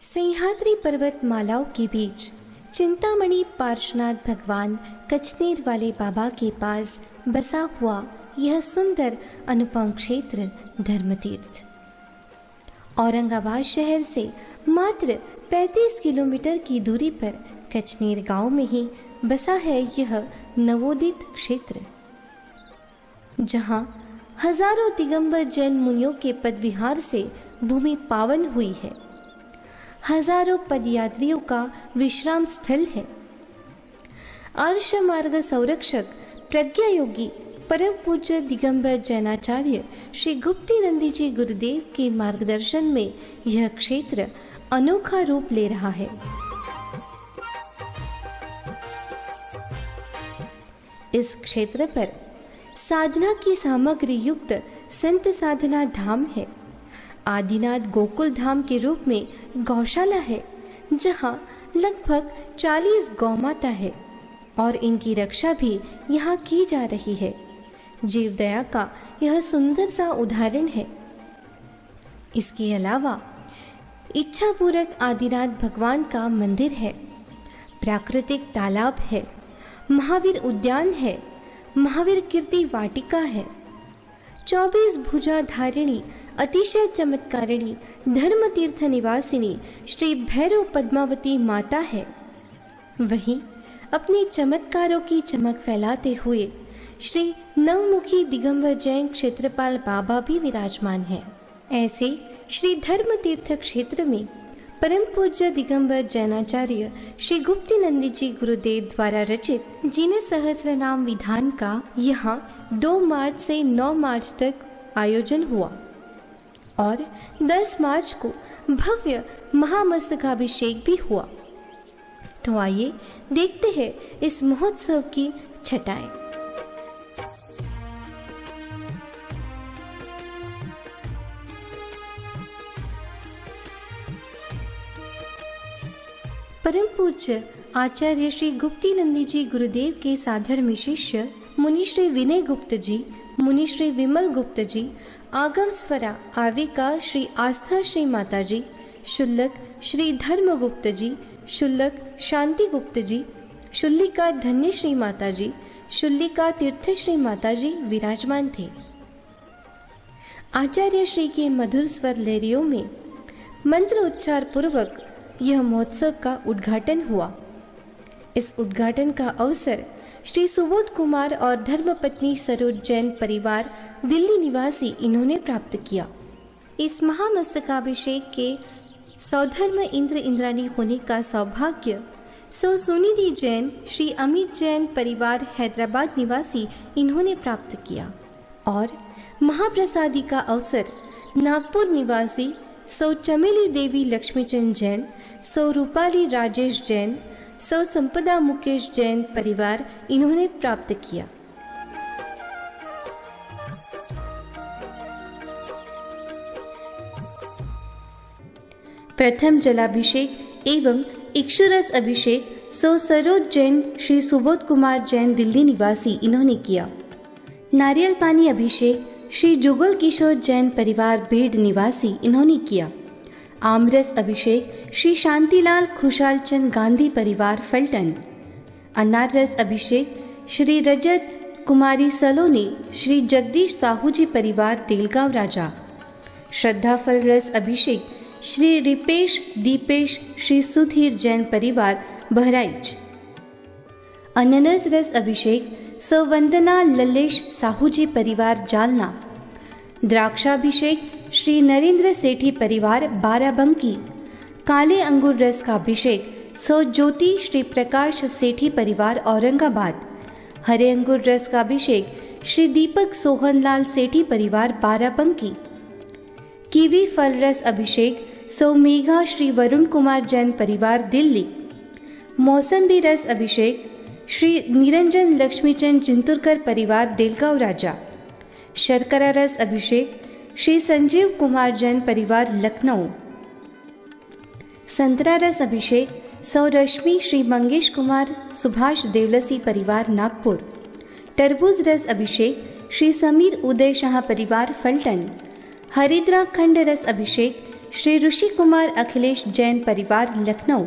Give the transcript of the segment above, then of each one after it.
सह्याद्री पर्वतमालाओं के बीच चिंतामणि पार्श्वनाथ भगवान कचनेर वाले बाबा के पास बसा हुआ यह सुंदर अनुपम क्षेत्र धर्मतीर्थ औरंगाबाद शहर से मात्र 35 किलोमीटर की दूरी पर कचनेर गांव में ही बसा है यह नवोदित क्षेत्र, जहां हजारों दिगंबर जैन मुनियों के पदविहार से भूमि पावन हुई है। हजारों पदयात्रियों का विश्राम स्थल है। आर्ष मार्ग संरक्षक प्रज्ञा योगी परम पूज्य दिगंबर जैनाचार्य श्री गुप्ती नंदी जी गुरुदेव के मार्गदर्शन में यह क्षेत्र अनोखा रूप ले रहा है। इस क्षेत्र पर साधना की सामग्री युक्त संत साधना धाम है। आदिनाथ गोकुल धाम के रूप में गौशाला है, जहां लगभग 40 गौमाता है और इनकी रक्षा भी यहाँ की जा रही है। जीव दया का यह सुंदर सा उदाहरण है। इसके अलावा इच्छा पूरक आदिनाथ भगवान का मंदिर है, प्राकृतिक तालाब है, महावीर उद्यान है, महावीर कीर्ति वाटिका है, 24 भुजा धारिणी अतिशय चमत्कारिणी धर्म तीर्थ निवासिनी श्री भैरव पद्मावती माता है। वहीं अपने चमत्कारों की चमक फैलाते हुए श्री नवमुखी दिगंबर जैन क्षेत्रपाल बाबा भी विराजमान है। ऐसे श्री धर्म तीर्थ क्षेत्र में परम पूज्य दिगंबर जैनाचार्य श्री गुप्ती नंदी जी गुरुदेव द्वारा रचित जिन सहस्र नाम विधान का यहाँ 2 मार्च से 9 मार्च तक आयोजन हुआ और 10 मार्च को भव्य महामस्तकाभिषेक भी हुआ। तो आइए देखते हैं इस महोत्सव की छटाएं। परम पूज्य आचार्य श्री गुप्ती नंदी जी गुरुदेव के साधर्मी शिष्य मुनि श्री विनय गुप्त जी, मुनि श्री विमल गुप्त जी, आगम स्वरा आर्यिका श्री आस्था श्री माता जी, शुल्लक श्री धर्म गुप्त जी, शुल्लक शांति गुप्त जी, शुल्लिका धन्य श्री माता जी, शुल्लिका तीर्थ श्री माता जी विराजमान थे। आचार्य श्री के मधुर स्वर लहरियों में मंत्र उच्चार पूर्वक यह महोत्सव का उद्घाटन हुआ। इस उद्घाटन का अवसर श्री सुबोध कुमार और धर्मपत्नी सरोज जैन परिवार दिल्ली निवासी इन्होंने प्राप्त किया। इस महामस्तकाभिषेक के सौधर्म इंद्र इंद्राणी होने का सौभाग्य सौ सुनिधि जैन श्री अमित जैन परिवार हैदराबाद निवासी इन्होंने प्राप्त किया और महाप्रसादी का अवसर नागपुर निवासी सौ चमेली देवी लक्ष्मीचंद जैन, सौ रूपाली राजेश जैन, सौ संपदा मुकेश जैन परिवार इन्होंने प्राप्त किया। प्रथम जलाभिषेक एवं इक्षुरस अभिषेक सौ सरोज जैन श्री सुबोध कुमार जैन दिल्ली निवासी इन्होंने किया। नारियल पानी अभिषेक श्री जुगल किशोर जैन परिवार बीड निवासी इन्होंने किया। आमरस अभिषेक श्री शांतिलाल खुशाल चंद गांधी परिवार फलटन। अनार रस अभिषेक श्री रजत कुमारी सलोनी श्री जगदीश साहू जी परिवार तेलगांव राजा। श्रद्धा फल रस अभिषेक श्री रिपेश दीपेश श्री सुधीर जैन परिवार बहराइच। अननस रस अभिषेक सौ वंदना लल्लेश साहू जी परिवार जालना। द्राक्षाभिषेक श्री नरेंद्र सेठी परिवार बाराबंकी। काले अंगूर रस का अभिषेक सौ ज्योति श्री प्रकाश सेठी परिवार औरंगाबाद। हरे अंगूर रस का अभिषेक श्री दीपक सोहनलाल सेठी परिवार बाराबंकी। कीवी फल रस अभिषेक सौ मेघा श्री वरुण कुमार जैन परिवार दिल्ली। मौसम्बी रस अभिषेक श्री निरंजन लक्ष्मीचंद चिंतुरकर परिवार देलगांव राजा। शर्करा रस अभिषेक श्री संजीव कुमार जैन परिवार लखनऊ। संतरा रस अभिषेक सौ रश्मि श्री मंगेश कुमार सुभाष देवलसी परिवार नागपुर। तरबूज रस अभिषेक श्री समीर उदय शाह परिवार फलटन। हरिद्रा खंड रस अभिषेक श्री ऋषि कुमार अखिलेश जैन परिवार लखनऊ।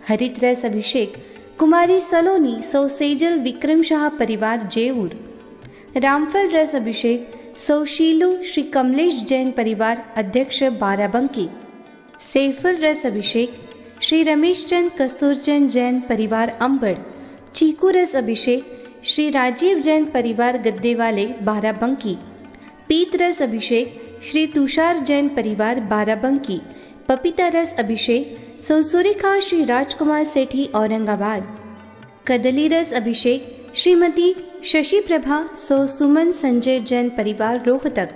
हरित रस अभिषेक कुमारी सलोनी सौ सेजल विक्रम शाह परिवार जेऊर। रामफल रस अभिषेक सौ शीलू श्री कमलेश जैन परिवार अध्यक्ष बाराबंकी। सैफुल रस अभिषेक श्री रमेश चंद कस्तूरचंद जैन परिवार अंबड़। चीकू रस अभिषेक श्री राजीव जैन परिवार गद्देवाले बाराबंकी। पीत रस अभिषेक श्री तुषार जैन परिवार बाराबंकी। पपीता रस अभिषेक सौ सुरेखा श्री राजकुमार सेठी औरंगाबाद। कदली रस अभिषेक श्रीमती शशि प्रभा सौ सुमन संजय जैन परिवार रोहतक।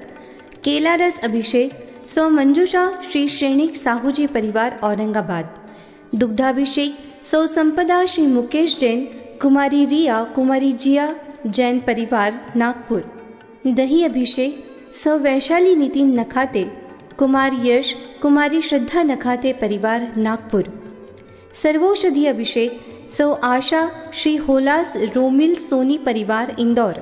केला रस अभिषेक सौ मंजूषा श्री श्रेणिक साहूजी परिवार औरंगाबाद। दुग्धाभिषेक सौ संपदा श्री मुकेश जैन कुमारी रिया कुमारी जिया जैन परिवार नागपुर। दही अभिषेक सौ वैशाली नितिन नखाते कुमार यश कुमारी श्रद्धा नखाते परिवार नागपुर। सर्वौषधि अभिषेक सौ आशा श्री होलास रोमिल सोनी परिवार इंदौर।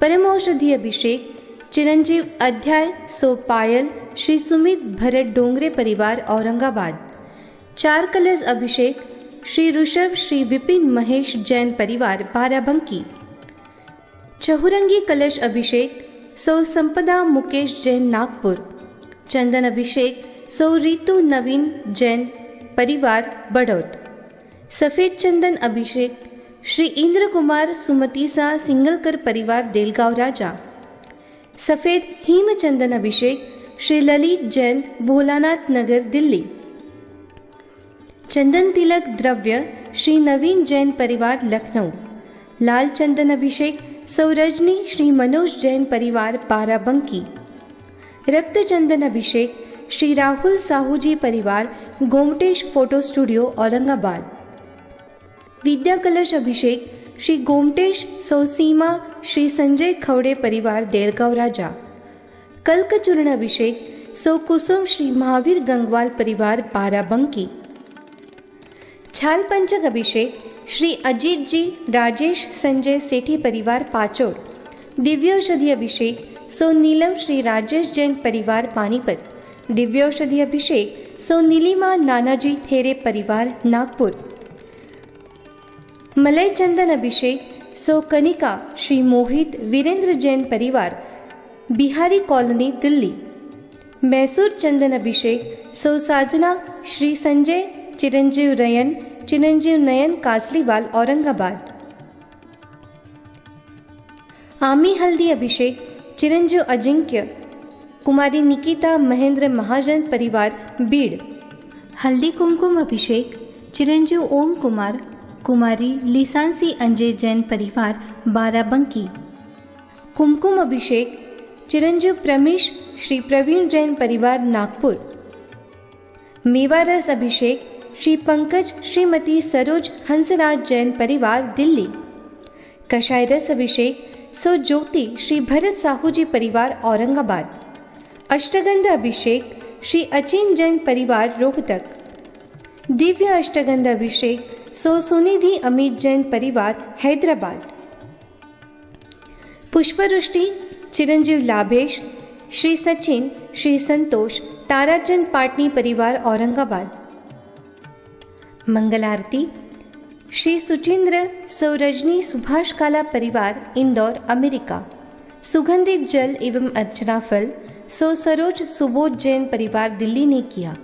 परम औषधि अभिषेक चिरंजीव अध्याय सौ पायल श्री सुमित भरत डोंगरे परिवार औरंगाबाद। चार कलश अभिषेक श्री ऋषभ श्री विपिन महेश जैन परिवार बाराबंकी। चहुरंगी कलश अभिषेक सौ संपदा मुकेश जैन नागपुर। चंदन अभिषेक सौ रितु नवीन जैन परिवार बड़ौद। सफ़ेद चंदन अभिषेक श्री इंद्र कुमार सुमतीसा सिंगलकर परिवार देलगांव राजा। सफ़ेद हिम चंदन अभिषेक श्री ललित जैन भोलानाथ नगर दिल्ली। चंदन तिलक द्रव्य श्री नवीन जैन परिवार लखनऊ। लाल चंदन अभिषेक सौ रजनी श्री मनोज जैन परिवार बाराबंकी। रक्त चंदन अभिषेक श्री राहुल साहूजी परिवार गोमटेश फोटो स्टूडियो औरंगाबाद। विद्या कलश अभिषेक श्री गोमटेश सौ सीमा श्री संजय खवड़े परिवार देलगांव राजा। कल्क चूर्ण अभिषेक सौ कुसुम श्री महावीर गंगवाल परिवार बाराबंकी। छाल पंचक अभिषेक श्री अजीत जी राजेश संजय सेठी परिवार पाचोड़। दिव्यौषधि अभिषेक सौ नीलम श्री राजेश जैन परिवार पानीपत। दिव्यौषधि अभिषेक सौ नीलिमा नानाजी थेरे परिवार नागपुर। मलय चंदन अभिषेक सौ कनिका श्री मोहित वीरेंद्र जैन परिवार बिहारी कॉलोनी दिल्ली। मैसूर चंदन अभिषेक सौ साधना श्री संजय चिरंजीव नयन कासलीवाल औरंगाबाद। आमी हल्दी अभिषेक चिरंजीव अजिंक्य कुमारी निकिता महेंद्र महाजन परिवार बीड़। हल्दी कुमकुम अभिषेक चिरंजीव ओम कुमार कुमारी लिसांसी अंजय जैन परिवार बाराबंकी। कुमकुम अभिषेक चिरंजीव प्रमेश श्री प्रवीण जैन परिवार नागपुर। मेवा रस अभिषेक श्री पंकज श्रीमती सरोज हंसराज जैन परिवार दिल्ली। कषाय रस अभिषेक सौ ज्योति श्री भरत साहूजी परिवार औरंगाबाद। अष्टगंध अभिषेक श्री अचिन जैन परिवार रोहतक। दिव्य अष्टगंध अभिषेक सौ सुनिधि अमित जैन परिवार हैदराबाद। पुष्पवृष्टि चिरंजीव लाभेश श्री सचिन श्री संतोष ताराचंद पाटनी परिवार औरंगाबाद। मंगल आरती श्री सुचिंद्र सौ रजनी सुभाष काला परिवार इंदौर अमेरिका। सुगंधित जल एवं अर्चना फल सौ सरोज सुबोध जैन परिवार दिल्ली ने किया।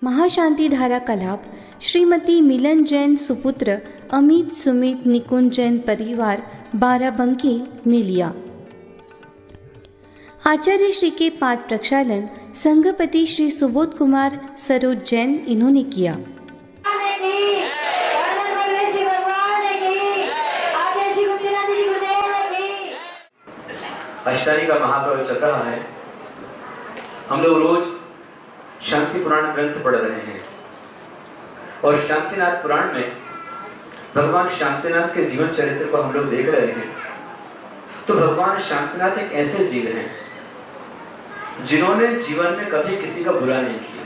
महाशांति धारा का लाभ श्रीमती मिलन जैन सुपुत्र अमित सुमित निकुंज जैन परिवार बाराबंकी ने लिया। आचार्य श्री के पाद प्रक्षालन संघपति श्री सुबोध कुमार सरोज जैन इन्होंने किया। अष्टानी का महापर्व चल रहा है। हम लोग रोज शांति पुराण ग्रंथ पढ़ रहे हैं और शांतिनाथ पुराण में भगवान शांतिनाथ के जीवन चरित्र को हम लोग देख रहे हैं। तो भगवान शांतिनाथ एक ऐसे जीव हैं जिन्होंने जीवन में कभी किसी का बुरा नहीं किया,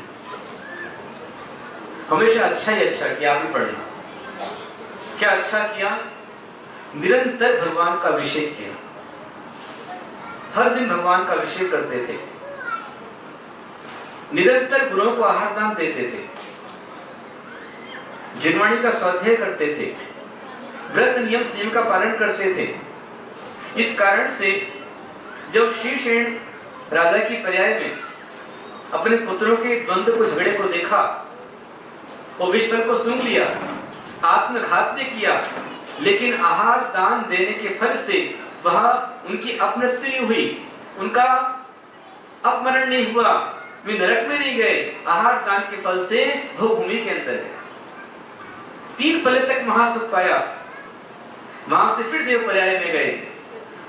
हमेशा अच्छा ही अच्छा किया। आप भी पढ़े क्या अच्छा किया, निरंतर भगवान का अभिषेक किया, हर दिन भगवान का अभिषेक करते थे। निरंतर गुरुओं को आहार दान देते थे, जिनवाणी का स्वाध्याय करते थे, व्रत नियम संयम का पालन करते थे। इस कारण से जब शीर्षेन राजा की पर्याय में अपने पुत्रों के द्वंद्व को, झगड़े को देखा, वो विश्व को सूंघ लिया, आत्मघात ने किया, लेकिन आहार दान देने के फल से वह उनकी अपमृत्यु हुई, उनका अपमरण नहीं हुआ, वे नरक में नहीं गए, आहार दान के फल से भूमि के अंदर गए। 3 पल तक महासुख पाया, वहां से फिर देव पर्याय में गए,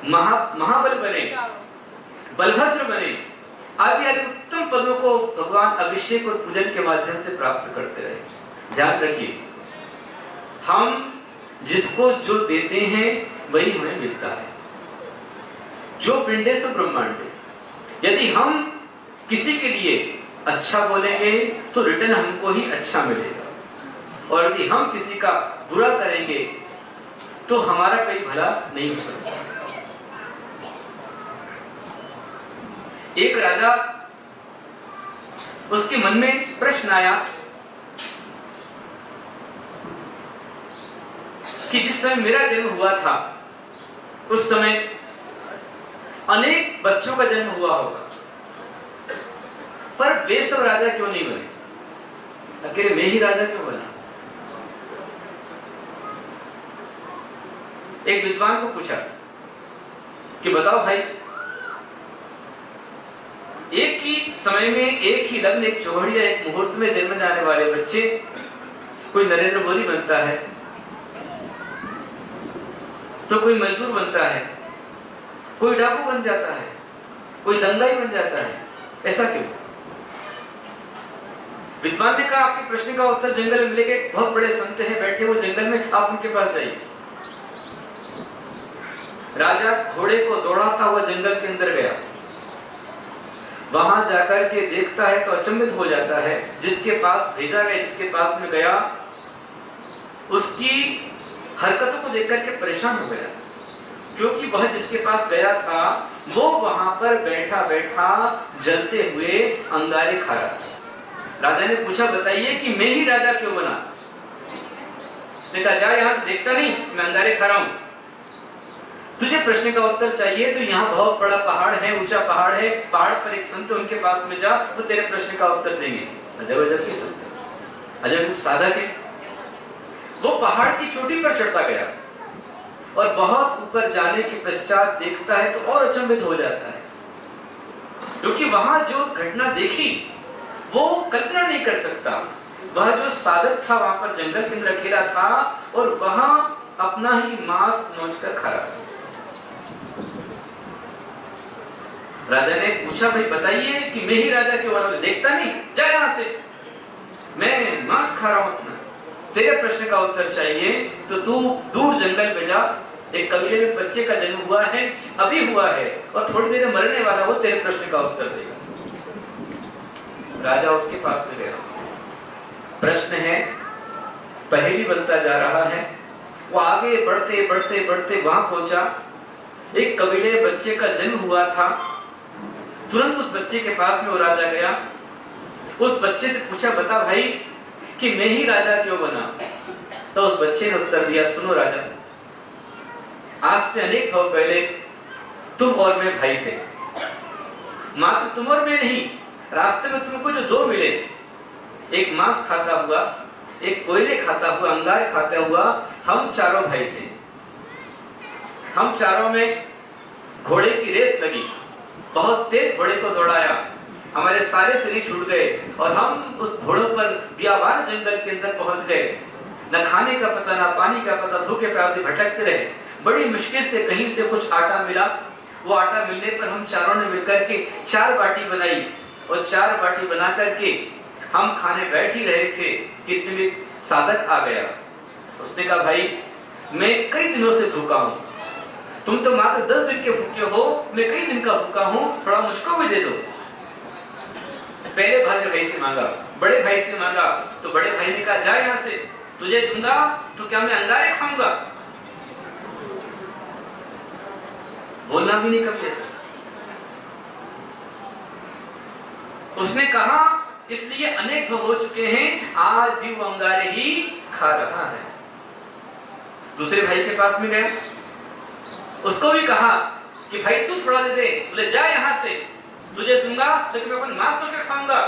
महाबल बने, बलभद्र बने, आदि आदि उत्तम पदों को भगवान अभिषेक और पूजन के माध्यम से प्राप्त करते रहे। ध्यान रखिए, हम जिसको जो देते हैं वही हमें मिलता है। जो पिंडे सो ब्रह्मांडे। यदि हम किसी के लिए अच्छा बोलेंगे तो रिटर्न हमको ही अच्छा मिलेगा, और यदि हम किसी का बुरा करेंगे तो हमारा कोई भला नहीं हो सकता। एक राजा, उसके मन में प्रश्न आया कि जिस समय मेरा जन्म हुआ था उस समय अनेक बच्चों का जन्म हुआ होगा, पर वे सब राजा क्यों नहीं बने, अकेले मैं ही राजा क्यों बना? एक विद्वान को पूछा कि बताओ भाई, एक ही समय में एक ही लग्न, एक चौघड़िया, एक मुहूर्त में जन्म जाने वाले बच्चे, कोई नरेंद्र मोदी बनता है तो कोई मजदूर बनता है, कोई डाकू बन जाता है, कोई दंगाई बन जाता है, ऐसा क्यों? विद्वान ने कहा, आपके प्रश्न का उत्तर जंगल में लेके बहुत बड़े संत हैं बैठे वो जंगल में, आप उनके पास जाइए। राजा घोड़े को दौड़ाता हुआ जंगल के अंदर गया, वहां जाकर के देखता है तो अचंभित हो जाता है। जिसके पास भेजा गया, जिसके पास में गया, उसकी हरकतों को देख करके परेशान हो गया, क्योंकि वह जिसके पास गया था वो वहां पर बैठा बैठा जलते हुए अंगारे खा रहा था। राजा ने पूछा, बताइए कि मैं ही राजा क्यों बना? उसने कहा, जा यहां से देखता नहीं मैं अंगारे खा रहा हूं, तुझे प्रश्न का उत्तर चाहिए तो यहाँ बहुत बड़ा पहाड़ है, ऊंचा पहाड़ है, पहाड़ पर एक संत, उनके पास में जा, वो तेरे प्रश्न का उत्तर देंगे। अजब अजब के संत, अजब साधक है। वो पहाड़ की चोटी पर चढ़ता गया और बहुत ऊपर जाने के पश्चात देखता है तो और अचंभित हो जाता है, क्योंकि वहां जो घटना देखी वो कल्पना नहीं कर सकता। वह जो साधक था वहां पर जंगल के अंदर अकेला था और वहां अपना ही मांस नोचकर खा रहा था। राजा ने पूछा, भाई बताइए कि मैं ही राजा क्यों बना? देखता नहीं, जा यहां से, मैं मांस खा रहा हूं अपना, तेरे प्रश्न का उत्तर चाहिए तो तू दूर जंगल में जा, एक कबीले में बच्चे का जन्म हुआ है, अभी हुआ है और थोड़ी देर में मरने वाला, वो तेरे प्रश्न का उत्तर देगा। राजा उसके पास में गया, प्रश्न है, पहेली बनता जा रहा है। वो आगे बढ़ते बढ़ते बढ़ते वहां पहुंचा, एक कबीले बच्चे का जन्म हुआ था। तुरंत उस बच्चे के पास में वो राजा गया, उस बच्चे से पूछा, बता भाई कि मैं ही राजा क्यों बना? तो उस बच्चे ने उत्तर दिया, सुनो राजा, आज से अनेक वर्ष पहले तुम और मैं भाई थे, मात्र तुम और मैं नहीं, रास्ते में तुमको जो दो मिले, एक मांस खाता हुआ, एक कोयले खाता हुआ, अंगारे खाता हुआ, हम चारों भाई थे। हम चारों में घोड़े की रेस लगी, बहुत तेज घोड़े को दौड़ाया, हमारे सारे शरीर छूट गए और हम उस घोड़ों पर बियाबान जंगल के अंदर पहुंच गए। न खाने का पता, न पानी का पता, भूखे प्यासे भटकते रहे। बड़ी मुश्किल से कहीं से कुछ आटा मिला, वो आटा मिलने पर हम चारों ने मिलकर के 4 बाटी बनाई और 4 बाटी बना करके हम खाने बैठ ही रहे थे कि इतने में साधक आ गया। उसने कहा, भाई मैं कई दिनों से भूखा हूं, तुम तो मात्र 10 दिन के भूखे हो, मैं कई दिन का भूखा हूं, थोड़ा मुझको भी दे दो। पहले भाई से मांगा, बड़े भाई से मांगा, तो बड़े भाई ने कहा, जा यहां से, तुझे दूंगा तो क्या मैं अंगारे खाऊंगा? बोलना भी नहीं कभी ऐसा। उसने कहा इसलिए अनेक भव हो चुके हैं, आज भी वो अंगारे ही खा रहा है। दूसरे भाई के पास में गया, उसको भी कहा कि भाई तू थोड़ा दे दे। बोले जा यहां से, तुझे दूंगा तो मैं अपन मांस पकड़ खाऊंगा।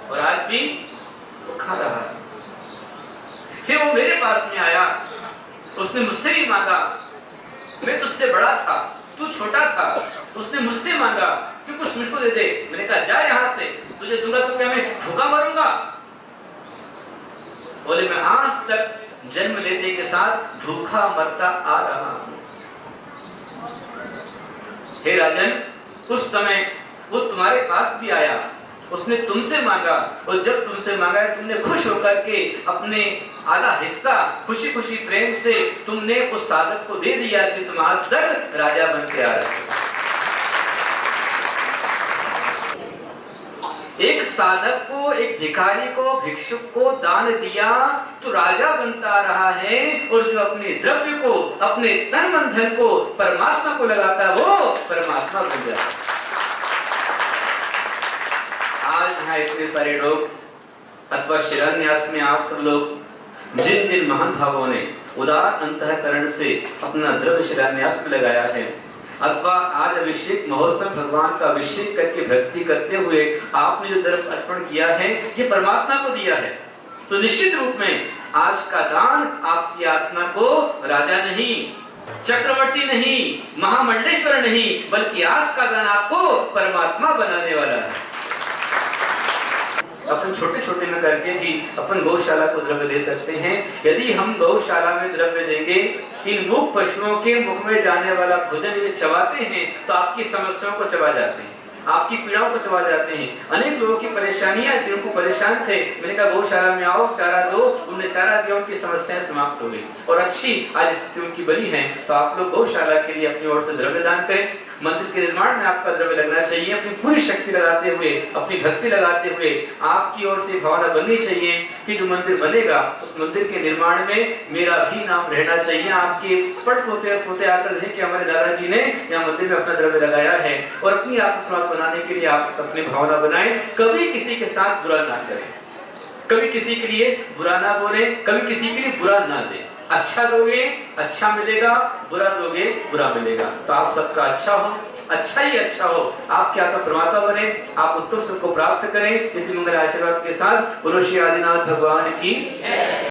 और आज भी वो खा रहा है। फिर वो मेरे पास में आया, उसने मुझसे भी मांगा। मैं तुझसे बड़ा था, तू छोटा था, उसने मुझसे मांगा कि कुछ मुझको दे दे। मैंने कहा जा यहां से, तुझे दूंगा तो क्या मैं भूखा मरूंगा? बोले मैं आज तक जन्म लेने के साथ भूखा मरता आ रहा हूं। हे राजन, उस समय वो तुम्हारे पास भी आया, उसने तुमसे मांगा, और जब तुमसे मांगा तुमने खुश होकर के अपने आधा हिस्सा खुशी खुशी प्रेम से तुमने उस साधक को दे दिया कि तुम आज तक राजा बन के आ रहे हो। एक साधक को, एक भिखारी को, भिक्षुक को दान दिया तो राजा बनता रहा है, और जो अपने द्रव्य को, अपने तन मन धन को परमात्मा को लगाता है वो परमात्मा बन जाता है। आज यहाँ इतने सारे लोग अथवा शिलान्यास में आप सब लोग जिन जिन महान भावों ने उदार अंतःकरण से अपना द्रव्य शिलान्यास में लगाया है, अथवा आज अभिषेक महोत्सव भगवान का अभिषेक करके भक्ति करते हुए आपने जो द्रव्य अर्पण किया है ये परमात्मा को दिया है, तो निश्चित रूप में आज का दान आपकी आत्मा को राजा नहीं, चक्रवर्ती नहीं, महामंडलेश्वर नहीं, बल्कि आज का दान आपको परमात्मा बनाने वाला है। अपन छोटे छोटे में करके भी अपन गौशाला को द्रव्य दे सकते हैं। यदि हम गौशाला में द्रव्य देंगे, इन मूक पशुओं के मुख में जाने वाला भोजन ये चबाते हैं तो आपकी समस्याओं को चबा जाते हैं, आपकी पीड़ाओं को चबा जाते हैं। अनेक लोगों की परेशानियां, जिनको परेशान थे, मैंने कहा गौशाला में आओ, चारा दो, उनने चारा दिया, उनकी समस्याएं समाप्त हो गई और अच्छी आज स्थिति उनकी बनी है। तो आप लोग गौशाला के लिए अपनी ओर से द्रव्य दान करें। मंदिर के निर्माण में आपका द्रव्य लगना चाहिए, अपनी पूरी शक्ति लगाते हुए, अपनी भक्ति लगाते हुए आपकी ओर से भावना बननी चाहिए कि जो मंदिर बनेगा उस मंदिर के निर्माण में मेरा भी नाम रहना चाहिए। आपके पट पोते पोते आकर देखें कि हमारे दादाजी ने यहाँ मंदिर में अपना द्रव्य लगाया है, और अपनी आत्मा बनाने के लिए आप अपनी भावना बनाएं। कभी किसी के साथ बुरा ना करें, कभी किसी के लिए बुरा ना बोले, कभी किसी के लिए बुरा ना दें। अच्छा दोगे अच्छा मिलेगा, बुरा दोगे बुरा मिलेगा। तो आप सबका अच्छा हो, अच्छा ही अच्छा हो, आपके आत्मा परमात्मा बने, आप उत्तम सुख को प्राप्त करें। इसी मंगल आशीर्वाद के साथ बोलो श्री आदिनाथ भगवान की।